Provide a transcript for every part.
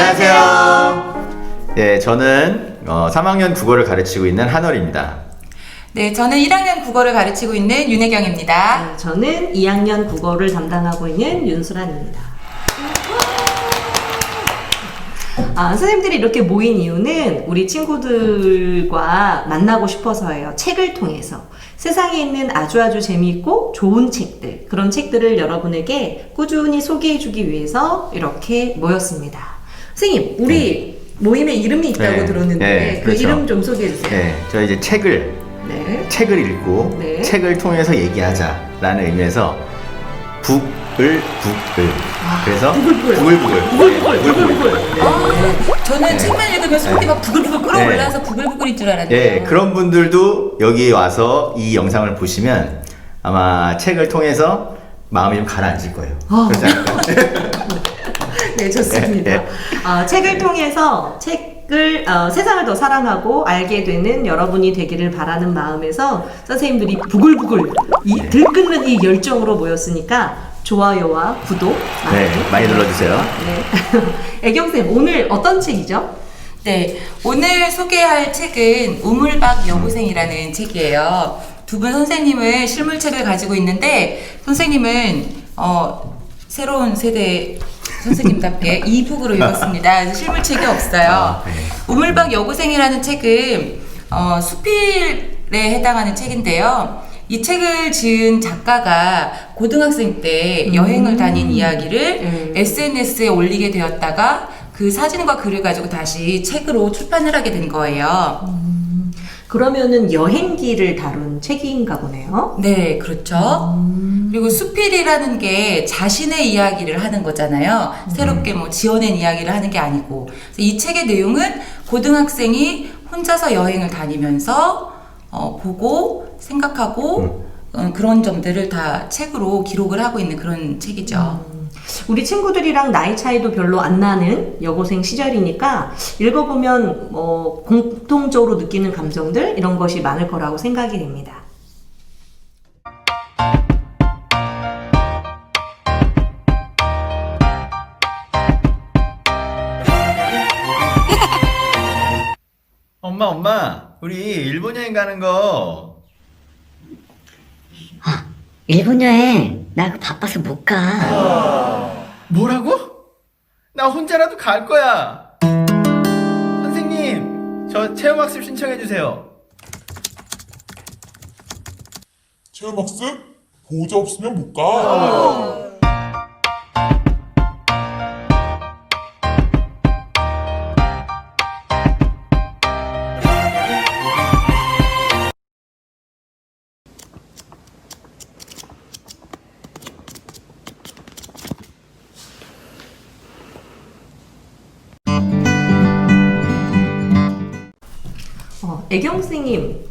안녕하세요. 네, 저는 3학년 국어를 가르치고 있는 한월입니다. 네, 저는 1학년 국어를 가르치고 있는 윤혜경입니다. 저는 2학년 국어를 담당하고 있는 윤수란입니다. 선생님들이 이렇게 모인 이유는 우리 친구들과 만나고 싶어서예요. 책을 통해서. 세상에 있는 아주 재미있고 좋은 책들, 그런 책들을 여러분에게 꾸준히 소개해주기 위해서 이렇게 모였습니다. 선생님, 우리 모임에 이름이 있다고 들었는데 그 그렇죠. 이름 좀 소개해주세요. 네, 저 이제 책을 읽고 책을 통해서 얘기하자라는 의미에서 북을 그래서 부글부글. 저는 책만 읽으면 속이 막 부글부글 끓어올라서 부글부글인 줄 알았는데. 네, 그런 분들도 여기 와서 이 영상을 보시면 아마 책을 통해서 마음이 좀 가라앉을 거예요. 그렇지 않을까요? 네, 좋습니다. 책을 통해서 세상을 더 사랑하고 알게 되는 여러분이 되기를 바라는 마음에서 선생님들이 부글부글 들끓는 이 열정으로 모였으니까 좋아요와 구독 많이 눌러주세요. 네. 애경쌤, 오늘 어떤 책이죠? 네, 오늘 소개할 책은 우물박 여고생이라는 책이에요. 두 분 선생님은 실물책을 가지고 있는데 선생님은 새로운 세대 선생님답게 이북으로 읽었습니다. 실물책이 없어요. 우물박 여고생이라는 책은 수필에 해당하는 책인데요. 이 책을 지은 작가가 고등학생 때 여행을 다닌 이야기를 SNS에 올리게 되었다가 그 사진과 글을 가지고 다시 책으로 출판을 하게 된 거예요. 그러면은 여행기를 다룬 책인가 보네요. 네, 그렇죠. 그리고 수필이라는 게 자신의 이야기를 하는 거잖아요. 새롭게 뭐 지어낸 이야기를 하는 게 아니고. 그래서 이 책의 내용은 고등학생이 혼자서 여행을 다니면서 보고 생각하고 그런 점들을 다 책으로 기록을 하고 있는 그런 책이죠. 우리 친구들이랑 나이 차이도 별로 안 나는 여고생 시절이니까 읽어보면 공통적으로 느끼는 감정들 이런 것이 많을 거라고 생각이 됩니다. 엄마, 우리 일본 여행 가는 거. 일본 여행 나 그거 바빠서 못 가. 뭐라고? 나 혼자라도 갈 거야. 선생님, 저 체험학습 신청해 주세요. 체험학습? 보호자 없으면 못 가. 애경 선생님,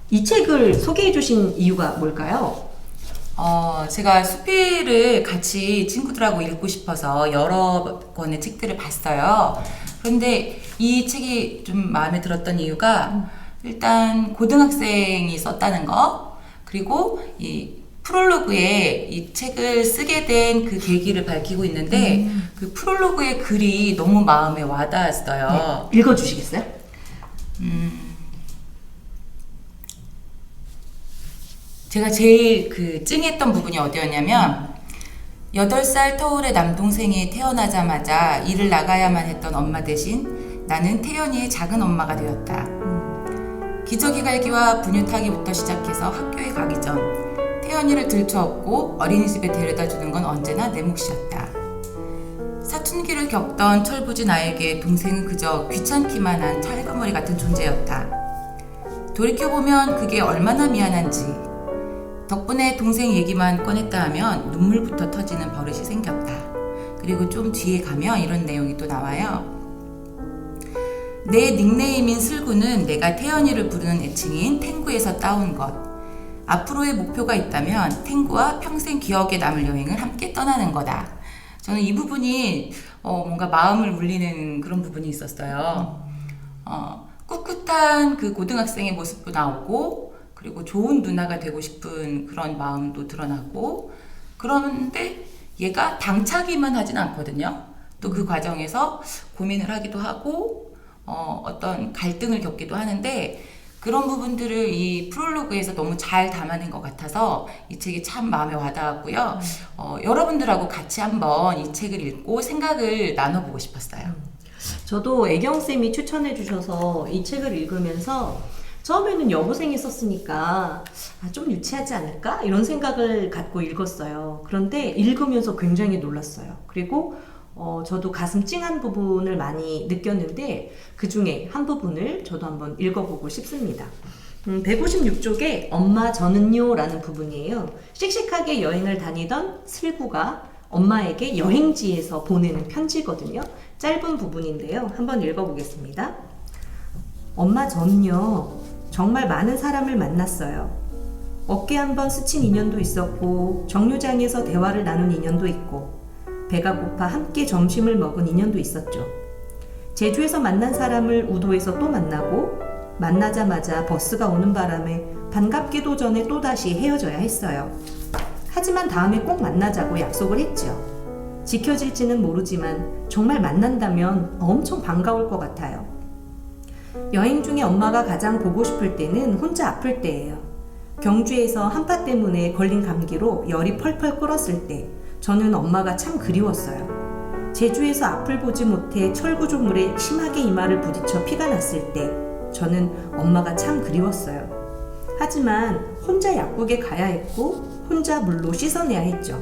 이 책을 소개해 주신 이유가 뭘까요? 제가 수필을 같이 친구들하고 읽고 싶어서 여러 권의 책들을 봤어요. 그런데 이 책이 좀 마음에 들었던 이유가 일단 고등학생이 썼다는 거, 그리고 이 프롤로그에 이 책을 쓰게 된 그 계기를 밝히고 있는데 그 프롤로그의 글이 너무 마음에 와닿았어요. 네, 읽어주시겠어요? 제가 제일 찡했던 부분이 어디였냐면 8살 터울의 남동생이 태어나자마자 일을 나가야만 했던 엄마 대신 나는 태연이의 작은 엄마가 되었다. 기저귀 갈기와 분유 타기부터 시작해서 학교에 가기 전 태연이를 들쳐업고 어린이집에 데려다 주는 건 언제나 내 몫이었다. 사춘기를 겪던 철부지 나에게 동생은 그저 귀찮기만 한 찰가머리 같은 존재였다. 돌이켜보면 그게 얼마나 미안한지 덕분에 동생 얘기만 꺼냈다 하면 눈물부터 터지는 버릇이 생겼다. 그리고 좀 뒤에 가면 이런 내용이 또 나와요. 내 닉네임인 슬구는 내가 태연이를 부르는 애칭인 탱구에서 따온 것. 앞으로의 목표가 있다면 탱구와 평생 기억에 남을 여행을 함께 떠나는 거다. 저는 이 부분이 뭔가 마음을 울리는 그런 부분이 있었어요. 꿋꿋한 그 고등학생의 모습도 나오고 그리고 좋은 누나가 되고 싶은 그런 마음도 드러나고 그런데 얘가 당차기만 하진 않거든요. 또 그 과정에서 고민을 하기도 하고 어떤 갈등을 겪기도 하는데 그런 부분들을 이 프롤로그에서 너무 잘 담아낸 것 같아서 이 책이 참 마음에 와닿았고요. 여러분들하고 같이 한번 이 책을 읽고 생각을 나눠보고 싶었어요. 저도 애경쌤이 추천해 주셔서 이 책을 읽으면서 처음에는 여고생이 썼으니까 좀 유치하지 않을까? 이런 생각을 갖고 읽었어요. 그런데 읽으면서 굉장히 놀랐어요. 그리고 저도 가슴 찡한 부분을 많이 느꼈는데 그 중에 한 부분을 저도 한번 읽어보고 싶습니다. 156쪽에 엄마 저는요 라는 부분이에요. 씩씩하게 여행을 다니던 슬구가 엄마에게 여행지에서 보내는 편지거든요. 짧은 부분인데요. 한번 읽어보겠습니다. 엄마 전요 정말 많은 사람을 만났어요. 어깨 한번 스친 인연도 있었고 정류장에서 대화를 나눈 인연도 있고 배가 고파 함께 점심을 먹은 인연도 있었죠. 제주에서 만난 사람을 우도에서 또 만나고 만나자마자 버스가 오는 바람에 반갑기도 전에 또다시 헤어져야 했어요. 하지만 다음에 꼭 만나자고 약속을 했죠. 지켜질지는 모르지만 정말 만난다면 엄청 반가울 것 같아요. 여행 중에 엄마가 가장 보고 싶을 때는 혼자 아플 때예요. 경주에서 한파 때문에 걸린 감기로 열이 펄펄 끓었을 때 저는 엄마가 참 그리웠어요. 제주에서 앞을 보지 못해 철구조물에 심하게 이마를 부딪혀 피가 났을 때 저는 엄마가 참 그리웠어요. 하지만 혼자 약국에 가야 했고 혼자 물로 씻어내야 했죠.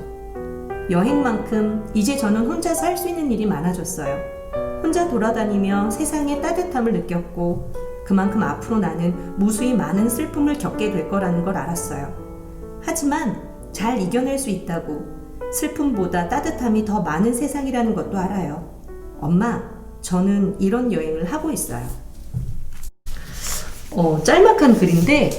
여행만큼 이제 저는 혼자서 할 수 있는 일이 많아졌어요. 혼자 돌아다니며 세상의 따뜻함을 느꼈고 그만큼 앞으로 나는 무수히 많은 슬픔을 겪게 될 거라는 걸 알았어요. 하지만 잘 이겨낼 수 있다고 슬픔보다 따뜻함이 더 많은 세상이라는 것도 알아요. 엄마, 저는 이런 여행을 하고 있어요. 짤막한 글인데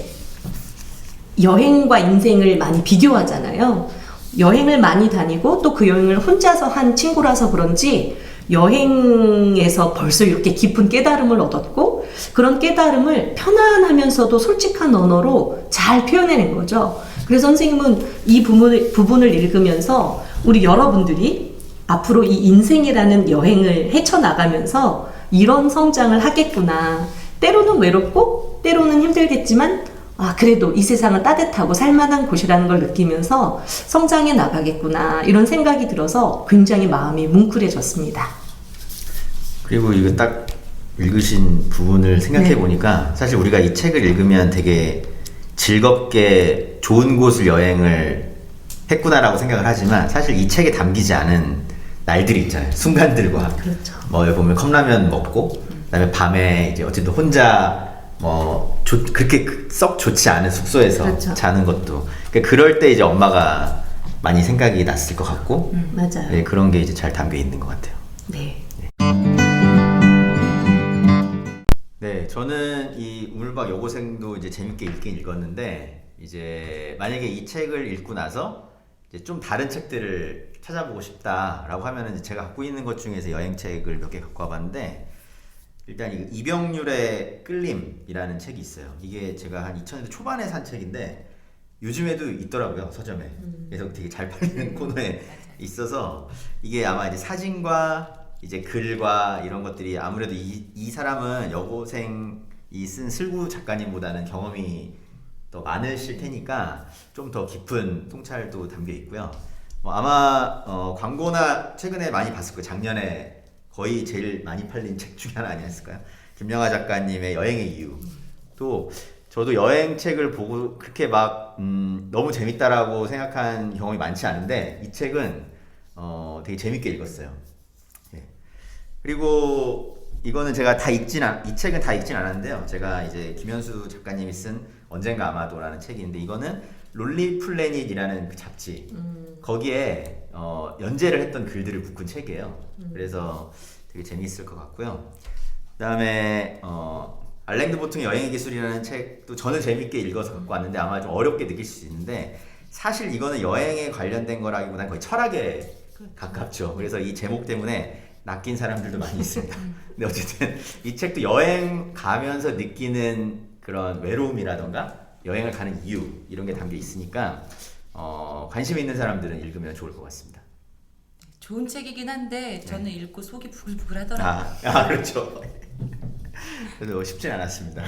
여행과 인생을 많이 비교하잖아요. 여행을 많이 다니고 또 그 여행을 혼자서 한 친구라서 그런지 여행에서 벌써 이렇게 깊은 깨달음을 얻었고 그런 깨달음을 편안하면서도 솔직한 언어로 잘 표현해낸 거죠. 그래서 선생님은 이 부분을 읽으면서 우리 여러분들이 앞으로 이 인생이라는 여행을 헤쳐나가면서 이런 성장을 하겠구나. 때로는 외롭고 때로는 힘들겠지만 그래도 이 세상은 따뜻하고 살만한 곳이라는 걸 느끼면서 성장해 나가겠구나 이런 생각이 들어서 굉장히 마음이 뭉클해졌습니다. 그리고 이거 딱 읽으신 부분을 생각해 보니까 사실 우리가 이 책을 읽으면 되게 즐겁게 좋은 곳을 여행을 했구나라고 생각을 하지만 사실 이 책에 담기지 않은 날들이 있잖아요. 순간들과. 그렇죠. 뭐 여기 보면 컵라면 먹고 그다음에 밤에 이제 어쨌든 혼자 그렇게 썩 좋지 않은 숙소에서 그렇죠. 자는 것도 그럴 때 이제 엄마가 많이 생각이 났을 것 같고 맞아요. 네, 그런 게 이제 잘 담겨 있는 것 같아요. 네. 네, 저는 이 우물박 여고생도 이제 재밌게 읽긴 읽었는데 이제 만약에 이 책을 읽고 나서 이제 좀 다른 책들을 찾아보고 싶다라고 하면은 이제 제가 갖고 있는 것 중에서 여행책을 몇 개 갖고 와봤는데 일단 이병률의 끌림이라는 책이 있어요. 이게 제가 한 2000년대 초반에 산 책인데 요즘에도 있더라고요, 서점에. 그래서 되게 잘 팔리는 코너에 있어서 이게 아마 이제 사진과 이제 글과 이런 것들이 아무래도 이 사람은 여고생이 쓴 슬구 작가님보다는 경험이 더 많으실 테니까 좀 더 깊은 통찰도 담겨 있고요. 아마 광고나 최근에 많이 봤을 거예요. 작년에 거의 제일 많이 팔린 책 중에 하나 아니었을까요? 김영하 작가님의 여행의 이유. 또 저도 여행책을 보고 그렇게 막 너무 재밌다라고 생각한 경험이 많지 않은데 이 책은 되게 재밌게 읽었어요. 예. 그리고 이거는 제가 이 책은 다 읽진 않았는데요. 제가 이제 김현수 작가님이 쓴 언젠가 아마도라는 책이 있는데 이거는 롤리 플래닛이라는 그 잡지 거기에 연재를 했던 글들을 묶은 책이에요. 그래서 되게 재미있을 것 같고요. 그다음에 알랭드 보통의 여행의 기술이라는 책도 저는 재밌게 읽어서 갖고 왔는데 아마 좀 어렵게 느낄 수 있는데 사실 이거는 여행에 관련된 거라기보다는 거의 철학에 가깝죠. 그래서 이 제목 때문에 낚인 사람들도 많이 있습니다. 근데 어쨌든 이 책도 여행 가면서 느끼는 그런 외로움이라던가 여행을 가는 이유 이런 게 담겨 있으니까 관심 있는 사람들은 읽으면 좋을 것 같습니다. 좋은 책이긴 한데 저는 읽고 속이 부글부글 하더라고요. 그렇죠. 그래도 쉽진 않았습니다.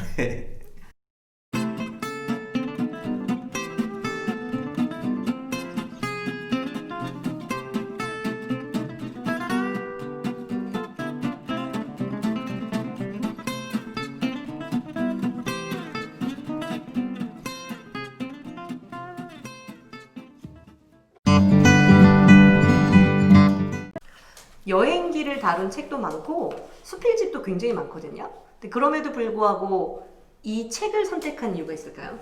여행기를 다룬 책도 많고 수필집도 굉장히 많거든요. 근데 그럼에도 불구하고 이 책을 선택한 이유가 있을까요?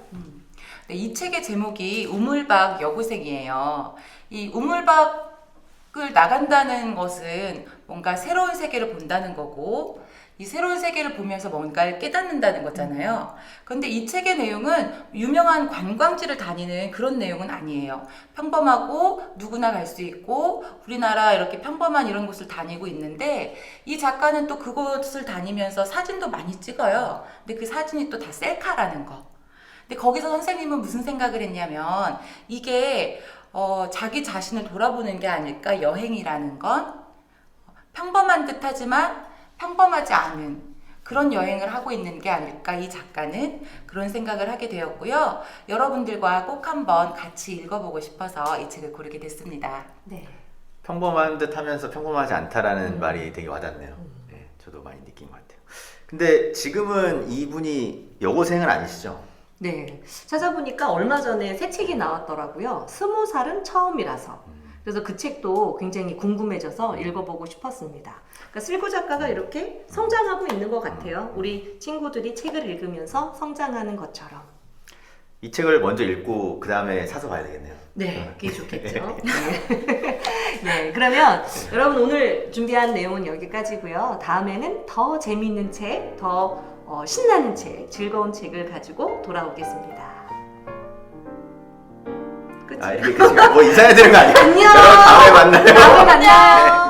네, 이 책의 제목이 우물박 여고생이에요. 이 우물박을 나간다는 것은 뭔가 새로운 세계를 본다는 거고, 이 새로운 세계를 보면서 뭔가를 깨닫는다는 거잖아요. 그런데 이 책의 내용은 유명한 관광지를 다니는 그런 내용은 아니에요. 평범하고 누구나 갈 수 있고 우리나라 이렇게 평범한 이런 곳을 다니고 있는데, 이 작가는 또 그곳을 다니면서 사진도 많이 찍어요. 근데 그 사진이 또 다 셀카라는 거. 근데 거기서 선생님은 무슨 생각을 했냐면, 이게 자기 자신을 돌아보는 게 아닐까. 여행이라는 건 평범한 듯 하지만 평범하지 않은 그런 여행을 하고 있는 게 아닐까. 이 작가는 그런 생각을 하게 되었고요. 여러분들과 꼭 한번 같이 읽어보고 싶어서 이 책을 고르게 됐습니다. 네. 평범한 듯 하면서 평범하지 않다라는 말이 되게 와닿네요. 네, 저도 많이 느낀 것 같아요. 근데 지금은 이분이 여고생은 아니시죠? 네. 찾아보니까 얼마 전에 새 책이 나왔더라고요. 20살은 처음이라서. 그래서 그 책도 굉장히 궁금해져서 읽어보고 싶었습니다. 그러니까 슬구 작가가 이렇게 성장하고 있는 것 같아요. 우리 친구들이 책을 읽으면서 성장하는 것처럼. 이 책을 먼저 읽고 그 다음에 사서 봐야 되겠네요. 네, 그게 좋겠죠. 네. 네, 그러면 여러분 오늘 준비한 내용은 여기까지고요. 다음에는 더 재미있는 책, 더 신나는 책, 즐거운 책을 가지고 돌아오겠습니다. 끝이에요. 이게 뭐 인사해야 되는 거 아니에요? 안녕. 여러분 다음에 만나요. 다음에 만나요.